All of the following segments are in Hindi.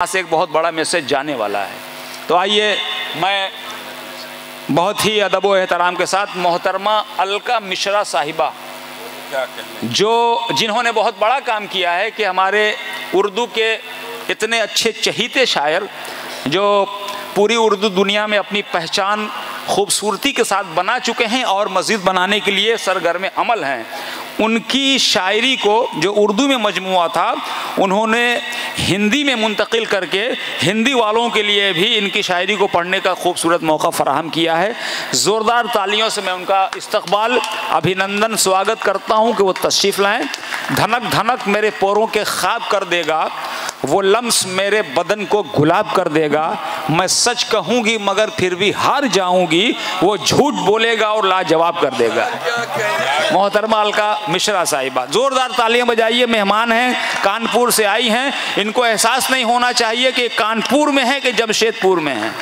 से एक बहुत बड़ा मैसेज जाने वाला है। तो आइए, मैं बहुत ही अदब व एहतराम के साथ मोहतरमा अलका मिश्रा साहिबा, जिन्होंने बहुत बड़ा काम किया है कि हमारे उर्दू के इतने अच्छे चहीते शायर, जो पूरी उर्दू दुनिया में अपनी पहचान खूबसूरती के साथ बना चुके हैं और मज़ीद बनाने के लिए सरगर्म अमल हैं, उनकी शायरी को जो उर्दू में मजमुआ था उन्होंने हिंदी में मुंतकिल करके हिंदी वालों के लिए भी इनकी शायरी को पढ़ने का खूबसूरत मौका फराहम किया है। ज़ोरदार तालियों से मैं उनका इस्तकबाल, अभिनंदन, स्वागत करता हूं कि वो तशरीफ़ लाएँ। धनक धनक मेरे पोरों के ख्वाब कर देगा, वो लम्स मेरे बदन को गुलाब कर देगा, मैं सच कहूँगी मगर फिर भी हार जाऊँगी, वो झूठ बोलेगा और लाजवाब कर देगा। मोहतरमा अलका मिश्रा साहिबा, जोरदार तालियां बजाइए। मेहमान हैं, कानपुर से आई हैं, इनको एहसास नहीं होना चाहिए कि कानपुर में है कि जमशेदपुर में है।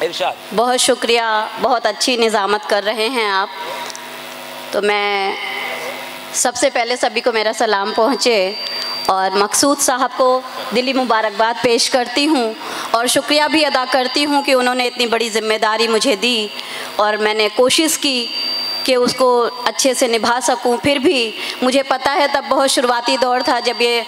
इरशाद। बहुत शुक्रिया, बहुत अच्छी निज़ामत कर रहे हैं आप। तो मैं सबसे पहले सभी को मेरा सलाम पहुँचे और मकसूद साहब को दिली मुबारकबाद पेश करती हूँ और शुक्रिया भी अदा करती हूँ कि उन्होंने इतनी बड़ी ज़िम्मेदारी मुझे दी और मैंने कोशिश की कि उसको अच्छे से निभा सकूं। फिर भी मुझे पता है तब बहुत शुरुआती दौर था जब ये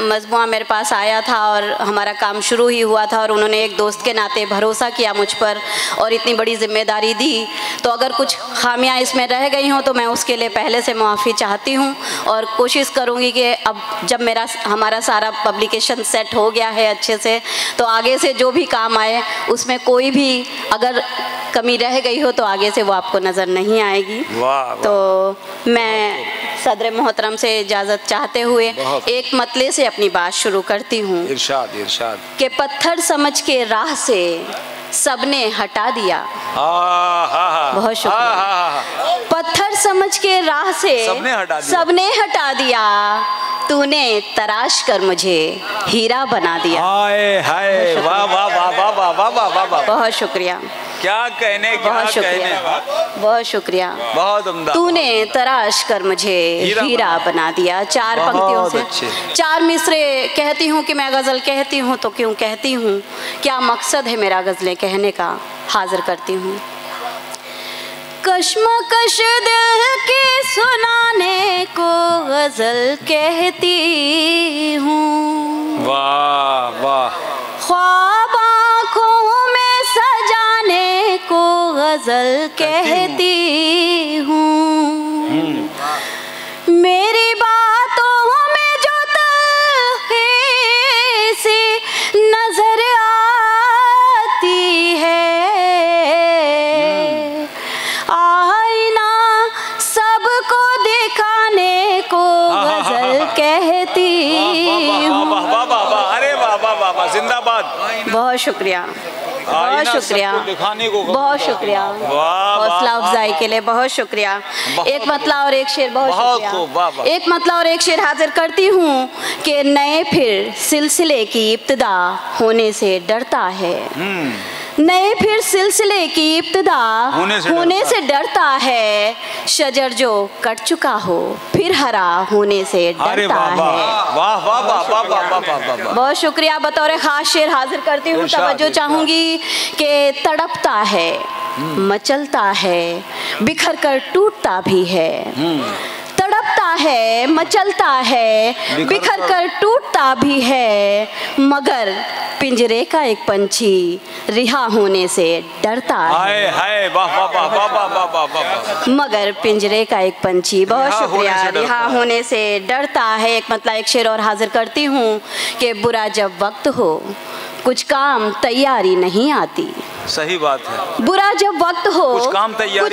मजमुआ मेरे पास आया था और हमारा काम शुरू ही हुआ था और उन्होंने एक दोस्त के नाते भरोसा किया मुझ पर और इतनी बड़ी ज़िम्मेदारी दी। तो अगर कुछ खामियां इसमें रह गई हों तो मैं उसके लिए पहले से मुआफ़ी चाहती हूं और कोशिश करूंगी कि अब जब हमारा सारा पब्लिकेशन सेट हो गया है अच्छे से, तो आगे से जो भी काम आए उसमें कोई भी अगर कमी रह गई हो तो आगे से वो आपको नज़र नहीं आएगी। वाह। तो मैं सदर मोहतरम से इजाज़त चाहते हुए एक मतले से अपनी बात शुरू करती हूँ। इरशाद इरशाद। कि पत्थर समझ के राह से सबने हटा दिया। बहुत शुक्रिया। पत्थर समझ के राह से सबने हटा दिया, तूने तराश कर मुझे हीरा बना दिया। हाय हाय, वाह वाह वाह वाह वाह वाह वाह वाह। बहुत शुक्रिया। क्या कहने, बहुत शुक्रिया, बहुत शुक्रिया। बहुत उम्दा। तूने तराश कर मुझे हीरा बना दिया। चार पंक्तियों से चार मिसरे कहती हूँ कि मैं गज़ल कहती हूँ तो क्यों कहती हूँ, क्या मकसद है मेरा गज़लें कहने का, हाजिर करती हूँ। कश्मकश दिल की सुनाने को गज़ल कहती हूँ। वाह वाह। ख्वाब आँखों में सजाने को गज़ल कहती हूँ। मेरी बातों में जो तलख़ी सी नजर आती है, आईना सबको दिखाने को गज़ल कहती हूँ। अरे वाह वाह वाह वाह, जिंदाबाद। बहुत शुक्रिया, बहुत शुक्रिया, बहुत शुक्रिया, हौसला अफजाई के लिए बहुत शुक्रिया। एक मतला और एक शेर, बहुत शुक्रिया। एक मतला और एक शेर हाजिर करती हूँ कि नए फिर सिलसिले की इब्तिदा होने से डरता है, नए फिर सिलसिले की इब्तिदा होने से डरता है, शजर जो कट चुका हो फिर हरा होने से डरता है। वाह वाह वाह वाह वाह वाह। बहुत शुक्रिया। बतौर खास शेर हाजिर करती हूँ। तवज्जो चाहूँगी कि तड़पता है, मचलता है, बिखर कर टूटता भी है। तड़पता है, मचलता है, बिखर कर टूटता भी है, मगर पिंजरे का एक पंछी रिहा होने से डरता है। हाय हाय, वाह वाह वाह वाह वाह वाह वाह। मगर पिंजरे का एक पंछी, बहुत शुक्रिया, रिहा होने से डरता है। एक मतलब एक शेर और हाजिर करती हूँ कि बुरा जब वक्त हो कुछ काम तैयारी नहीं आती। सही बात है। बुरा जब वक्त हो कुछ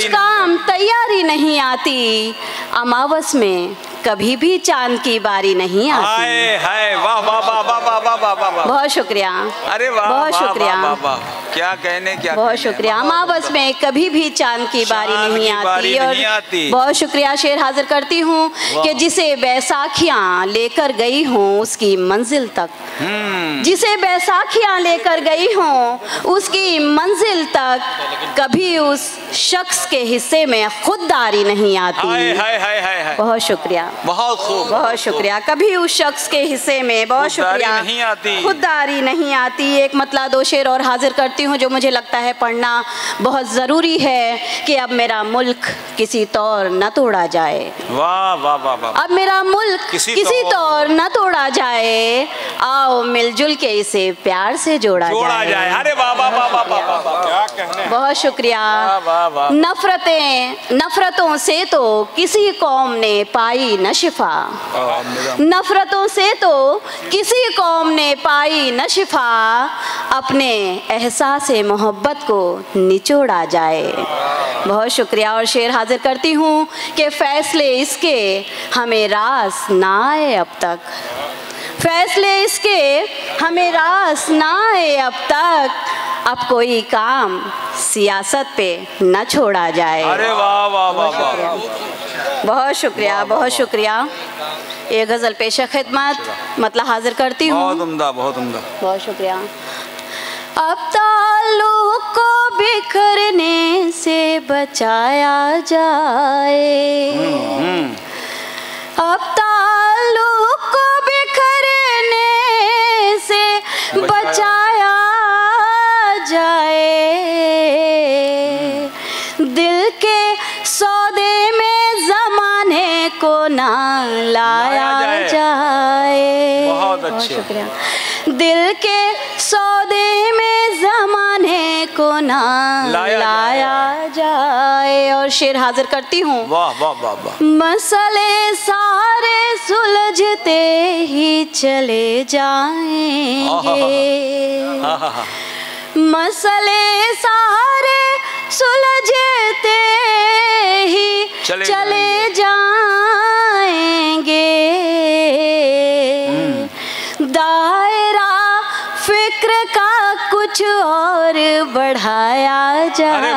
काम तैयारी नहीं आती, अमावस में कभी भी चांद की बारी नहीं आती। हाय हाय, वाह वाह वाह वाह वाह वाह वाह वाह। बहुत शुक्रिया। अरे वाह, बहुत शुक्रिया, क्या कहने, क्या बहुत शुक्रिया। अमावस में कभी भी चांद की बारी नहीं आती। और बहुत शुक्रिया। शेर हाजिर करती हूँ कि जिसे बैसाखियाँ लेकर गई हों उसकी मंजिल तक, जिसे बैसाखियाँ लेकर गई हों उसकी मंजिल तक, कभी उस शख्स के हिस्से में खुददारी नहीं आती। हाय हाय हाय हाय। बहुत शुक्रिया, बहुत खूब, बहुत शुक्रिया। कभी उस शख्स के हिस्से में, बहुत शुक्रिया, आती, खुददारी नहीं आती। एक मतला दो शेर और हाजिर करती हूँ जो मुझे लगता है पढ़ना बहुत ज़रूरी है कि अब मेरा मुल्क किसी तौर न तोड़ा जाए। वाह वाह वाह वाह। अब मेरा मुल्क किसी तौर न तोड़ा जाए, आओ मिलजुल के इसे प्यार से जोड़ा जाए। अरे वाह वाह वाह वाह वाह, क्या कहने। बहुत शुक्रिया। नफरतों से तो किसी कौम ने पाई न शिफा, नफरतों से तो किसी कौम ने पाई न शिफा, अपने एहसास मोहब्बत को निचोड़ा जाए। बहुत शुक्रिया। और शेर हाजिर करती हूँ कि फैसले इसके हमें रास ना आए अब तक, फैसले इसके हमें रास ना आए अब तक, अब कोई काम सियासत पे न छोड़ा जाए। अरे वाह वाह वाह वाह, बहुत शुक्रिया, बहुत शुक्रिया। ये गज़ल पेशा खिदमत मतलब हाजिर करती हूँ। बहुत उम्दा, बहुत उम्दा। बहुत शुक्रिया। अब ताल्लुक को बिखरने से बचाया जाए, अब ताल्लुक को बिखरने से बचाया जाए, दिल के सौदे में ज़माने को ना लाया जाए। बहुत अच्छे। शुक्रिया। दिल के सौदे में ज़माने को ना लाया जाए। और शेर हाजिर करती हूँ। वाह वाह वाह वाह। मसले सारे सुलझते ही चले जाएंगे, मसले सारे सुलझते ही चले जाएंगे, दायरा फिक्र का कुछ और बढ़ाया जाए।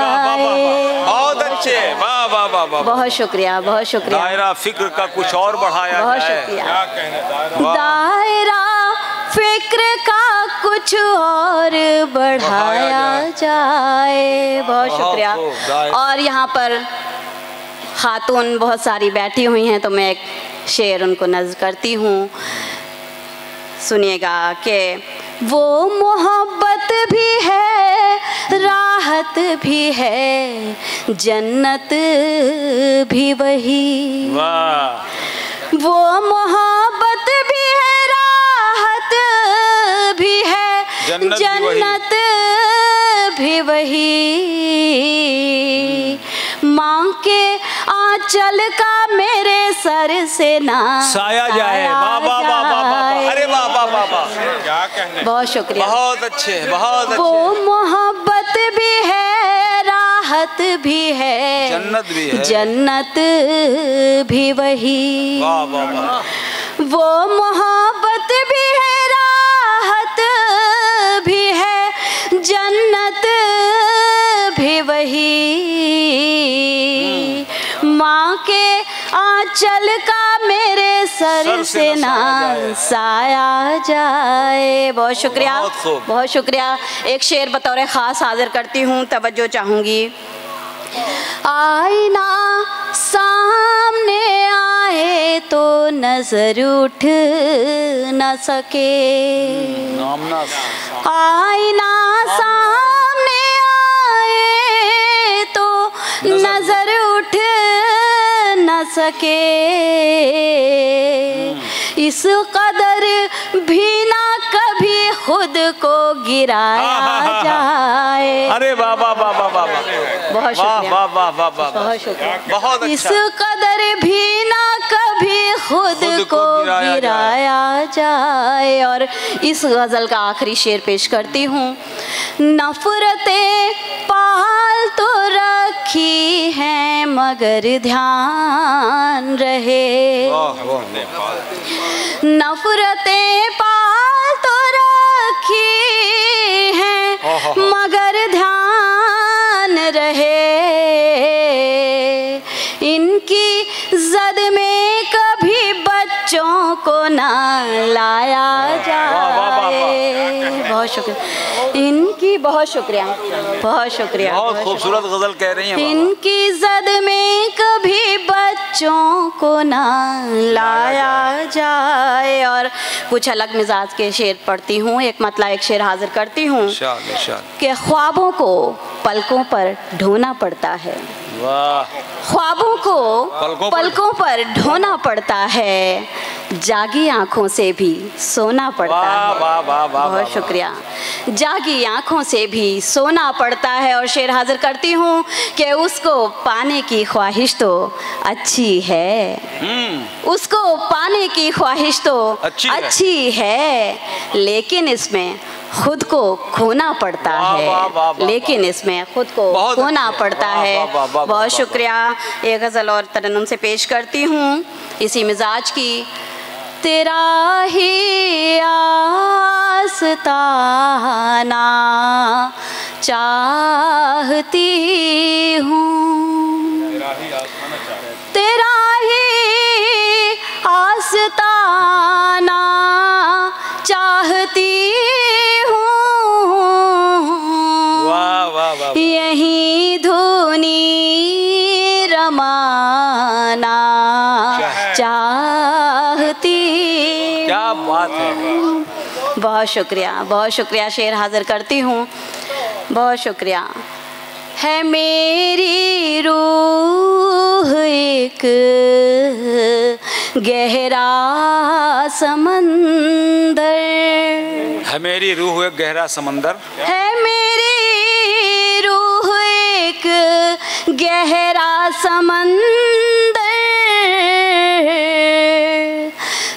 बहुत अच्छे, वाह वाह वाह वाह। बहुत शुक्रिया, बहुत शुक्रिया। दायरा फिक्र का कुछ और बढ़ाया बहुत शुक्रिया। दायरा फिक्र का कुछ और बढ़ाया जाए। बहुत शुक्रिया। और यहाँ पर खातून बहुत सारी बैठी हुई हैं तो मैं एक शेर उनको नज़्म करती हूँ, सुनिएगा कि वो मोहब्बत भी है, राहत भी है, जन्नत भी वही। वाह। वो मोहब्बत भी है, राहत भी है, जन्नत भी वही। माँ के आंचल का मेरे सर से ना साया जाए। वाह वाह वाह वाह। अरे वाह वाह वाह वाह, क्या कहने। बहुत शुक्रिया। बहुत अच्छे, बहुत अच्छे। वो मोहब्बत भी है, राहत भी है, जन्नत भी है, जन्नत भी वही। वाह वाह वाह। वो मोहब्बत भी है, राहत भी है, जन्नत भी वही। माँ के आंचल का मेरे सर से ना साया जाए। बहुत शुक्रिया, बहुत शुक्रिया। एक शेर बतौर ख़ास हाजिर करती हूँ, तवज्जो चाहूँगी। आईना सामने आए तो नजर उठ न सके, आईना सामने आए तो नजर उठ न सके, इस कदर भी ना कभी खुद को गिराया जाए। अरे वाह वाह वाह वाह वाह, बहुत शुक्रिया, वाह वाह वाह वाह, बहुत शुक्रिया। बहुत अच्छा। इस कदर भी ना कभी खुद को गिराया जाए। और इस गज़ल का आखिरी शेर पेश करती हूँ। नफरतें पाल तो रखी हैं मगर ध्यान रहे, नफरतें पाल तो रखी हैं मगर ध्यान रहे, इनकी जद में कभी बच्चों को ना लाया जाए। बहुत शुक्रिया इनकी, बहुत शुक्रिया, बहुत शुक्रिया। बहुत खूबसूरत गजल कह रही हैं। इनकी जद में कभी बच्चों को ना लाया जाए। और कुछ अलग मिजाज के शेर पढ़ती हूँ, एक मतलब एक शेर हाजिर करती हूँ कि ख्वाबों को पलकों पर ढोना पड़ता है। वाह। ख्वाबों को पलकों पर ढोना पड़ता है, जागी आंखों से भी सोना पड़ता है। वाह वाह वाह, बहुत शुक्रिया। जागी आंखों से भी सोना पड़ता है। और शेर हाजिर करती हूँ कि उसको पाने की ख्वाहिश तो अच्छी है, उसको पाने की ख्वाहिश तो अच्छी है, लेकिन इसमें खुद को खोना पड़ता है, लेकिन इसमें खुद को खोना पड़ता है। बहुत शुक्रिया। एक गज़ल और तरन्नुम से पेश करती हूँ इसी मिजाज की। तेरा ही आस्ताना चाहती हूँ, तेरा ही आस्ताना चाहती हूँ, यही धुनी रमाना चाहती। क्या बात है। बहुत शुक्रिया, बहुत शुक्रिया। शेर हाजिर करती हूँ। बहुत शुक्रिया। है मेरी रूह एक गहरा समंदर, है मेरी रूह एक गहरा समंदर, है मेरी रूह एक गहरा समंदर,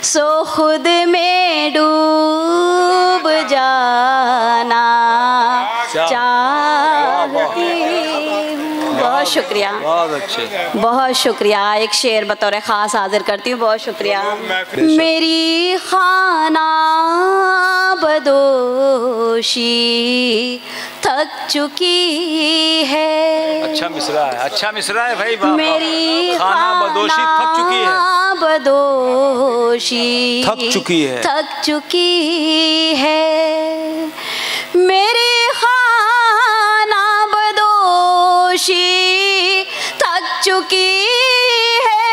सो खुद में डूब जाना चाहती। बहुत शुक्रिया, बहुत अच्छे, बहुत शुक्रिया। एक शेर बतौर ख़ास हाजिर करती हूँ। बहुत शुक्रिया। मेरी खाना बदोशी थक चुकी है। अच्छा मिसरा है, अच्छा मिसरा है भाई। मेरी खाना बदोशी थक चुकी है, बदोशी थक चुकी है, थक चुकी है। मेरी खाना बदोशी थक चुकी है,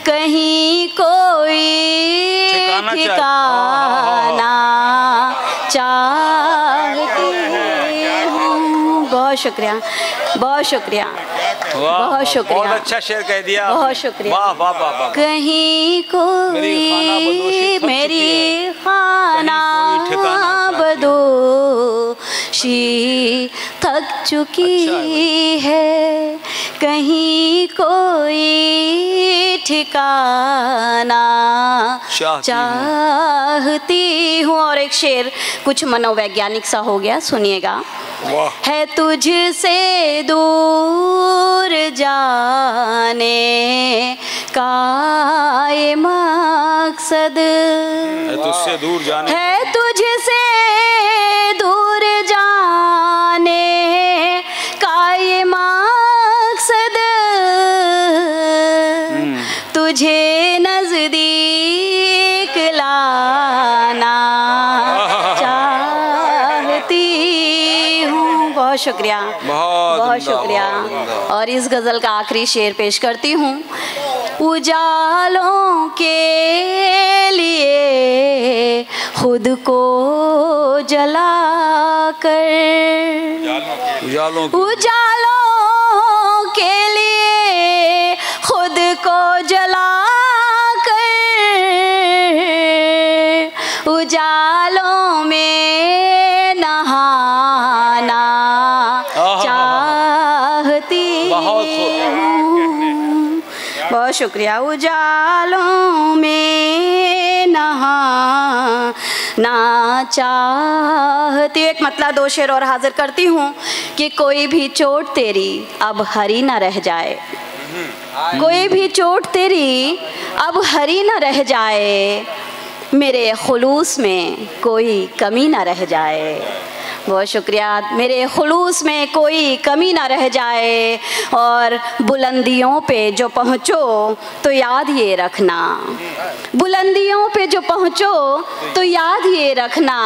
कहीं कोई ठिकाना चाहती हूँ। बहुत शुक्रिया, बहुत शुक्रिया, बहुत शुक्रिया। बहुत अच्छा शेर कह दिया। बहुत शुक्रिया। वाह वाह वाह वाह। कहीं कोई मेरी खाना बदोशी थक चुकी है, कहीं कोई ठिकाना चाहती हूँ। और एक शेर कुछ मनोवैज्ञानिक सा हो गया, सुनिएगा। है तुझसे दूर जाने का ये मकसद, है तुझसे दूर जाने, है तुझसे दूर जाने का ये मकसद, तुझे नजदीक लाना चाहती हूँ। बहुत शुक्रिया, बहुत शुक्रिया। और इस गज़ल का आखिरी शेर पेश करती हूँ। उजालों के लिए खुद को जलाकर, उजालों के लिए खुद को जलाकर, उजालों में नहाना चाहती हूँ। बहुत शुक्रिया। उजालों में नहाना चाहती हूँ। एक मतलब दो शेर और हाजिर करती हूँ कि कोई भी चोट तेरी अब हरी न रह जाए, कोई भी चोट तेरी अब हरी न रह जाए, मेरे खुलूस में कोई कमी न रह जाए। बहुत शुक्रिया। मेरे खुलूस में कोई कमी ना रह जाए, और बुलंदियों पे जो पहुँचो तो याद ये रखना, बुलंदियों पे जो पहुँचो तो याद ये रखना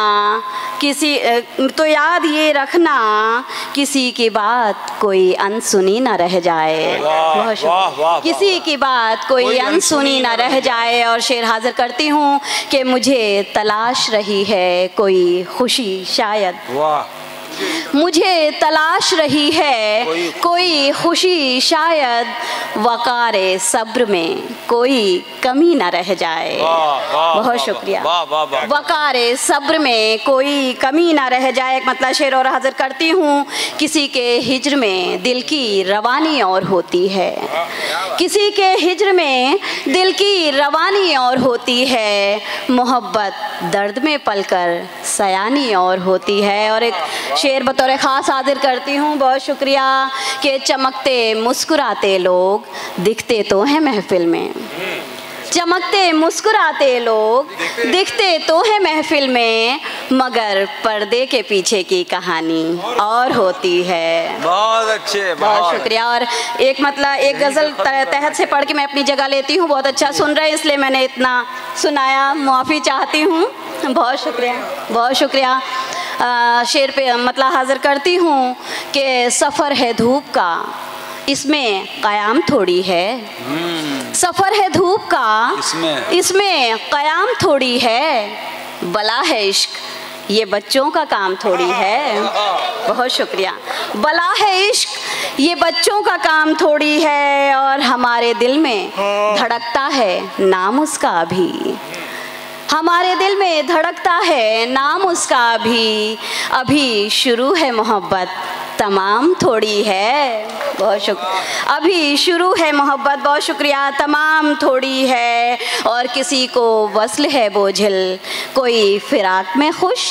किसी की बात कोई अनसुनी ना रह जाए। बहुत शुक्रिया। किसी की बात कोई अनसुनी ना रह जाए। और शेर हाजिर करती हूँ कि मुझे तलाश रही है कोई खुशी शायद, मुझे तलाश रही है कोई खुशी शायद, वकारे सब्र में कोई कमी ना रह जाए। बहुत शुक्रिया। वकारे सब्र में कोई कमी ना रह जाए। एक मतलब शेर और हाजिर करती हूँ, किसी के हिज्र में दिल की रवानी और होती है, किसी के हिज्र में दिल की रवानी और होती है, मोहब्बत दर्द में पलकर सयानी और होती है। और एक शेर बतौर ख़ास हाजिर करती हूँ, बहुत शुक्रिया, कि चमकते मुस्कुराते लोग दिखते तो हैं महफिल में, चमकते मुस्कुराते लोग दिखते तो हैं महफिल में, मगर पर्दे के पीछे की कहानी और होती है। बहुत अच्छे, बहुत शुक्रिया। और एक मतलब एक गज़ल तहत से पढ़ के मैं अपनी जगह लेती हूँ। बहुत अच्छा सुन रहे हैं इसलिए मैंने इतना सुनाया, माफ़ी चाहती हूँ। बहुत शुक्रिया, बहुत शुक्रिया। शेर पे मतलब हाजिर करती हूँ कि सफ़र है धूप का, इसमें क़याम थोड़ी है। सफ़र है धूप का, इसमें क़याम थोड़ी है। बला है इश्क, ये बच्चों का काम थोड़ी है। बहुत शुक्रिया। बला है इश्क, ये बच्चों का काम थोड़ी है। और हमारे दिल में धड़कता है नाम उसका भी, हमारे दिल में धड़कता है नाम उसका भी, अभी शुरू है मोहब्बत तमाम थोड़ी है। बहुत शुक्रिया। अभी शुरू है मोहब्बत, बहुत शुक्रिया, तमाम थोड़ी है। और किसी को वस्ल है बोझिल कोई फिराक में खुश,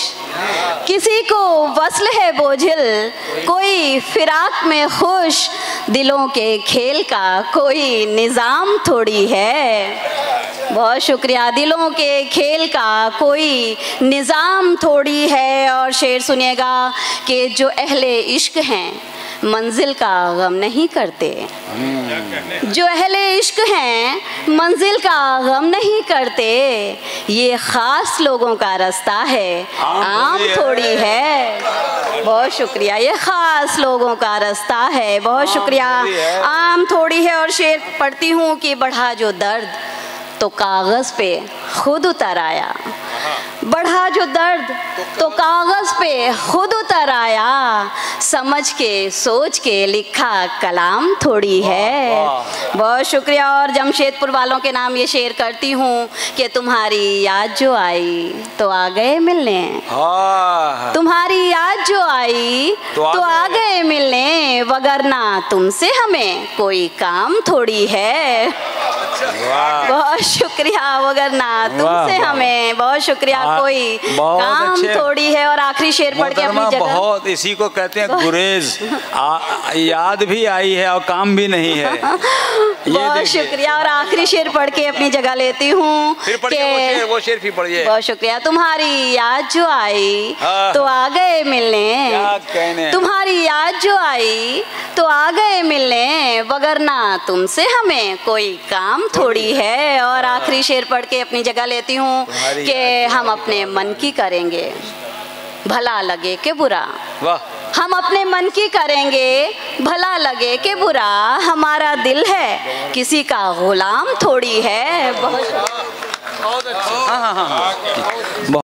किसी को वस्ल है बोझिल कोई फिराक में खुश, दिलों के खेल का कोई निज़ाम थोड़ी है। बहुत शुक्रिया। दिलों के खेल का कोई निज़ाम थोड़ी है। और शेर सुनिएगा कि जो अहले इश्क हैं मंजिल का गम नहीं करते, जो अहले इश्क हैं मंजिल का गम नहीं करते, ये ख़ास लोगों का रास्ता है आम थोड़ी है। बहुत शुक्रिया। ये ख़ास लोगों का रास्ता है। बहुत शुक्रिया। आम थोड़ी है। और शेर पढ़ती हूँ कि बढ़ा जो दर्द तो कागज़ पे खुद उतर आया, बढ़ा जो दर्द तो कागज़ पे खुद उतर आया, समझ के सोच के लिखा कलाम थोड़ी है। बहुत शुक्रिया। और जमशेदपुर वालों के नाम ये शेर करती हूँ कि तुम्हारी याद जो आई तो आ गए मिलने, तुम्हारी याद जो आई तो आ गए मिलने, वगरना तुमसे हमें कोई काम थोड़ी है। बहुत शुक्रिया। वगरना तुमसे हमें, बहुत शुक्रिया, कोई काम थोड़ी है। और आखिरी शेर पढ़ के अपनी जगह, बहुत इसी को कहते हैं गुरेज, याद भी आई है और काम भी नहीं है। बहुत शुक्रिया। और आखिरी शेर पढ़ के अपनी जगह लेती हूँ कि वो शेर भी पढ़िए। बहुत शुक्रिया। तुम्हारी याद जो आई तो आ गए मिलने, तुम्हारी याद जो आई तो आ गए मिलने, वगरना तुमसे हमें कोई काम थोड़ी है। और आखिरी शेर पढ़ के अपनी जगह लेती हूँ कि हम अपने मन की करेंगे भला लगे कि बुरा, हम अपने मन की करेंगे भला लगे कि बुरा, हमारा दिल है किसी का गुलाम थोड़ी है। बहुत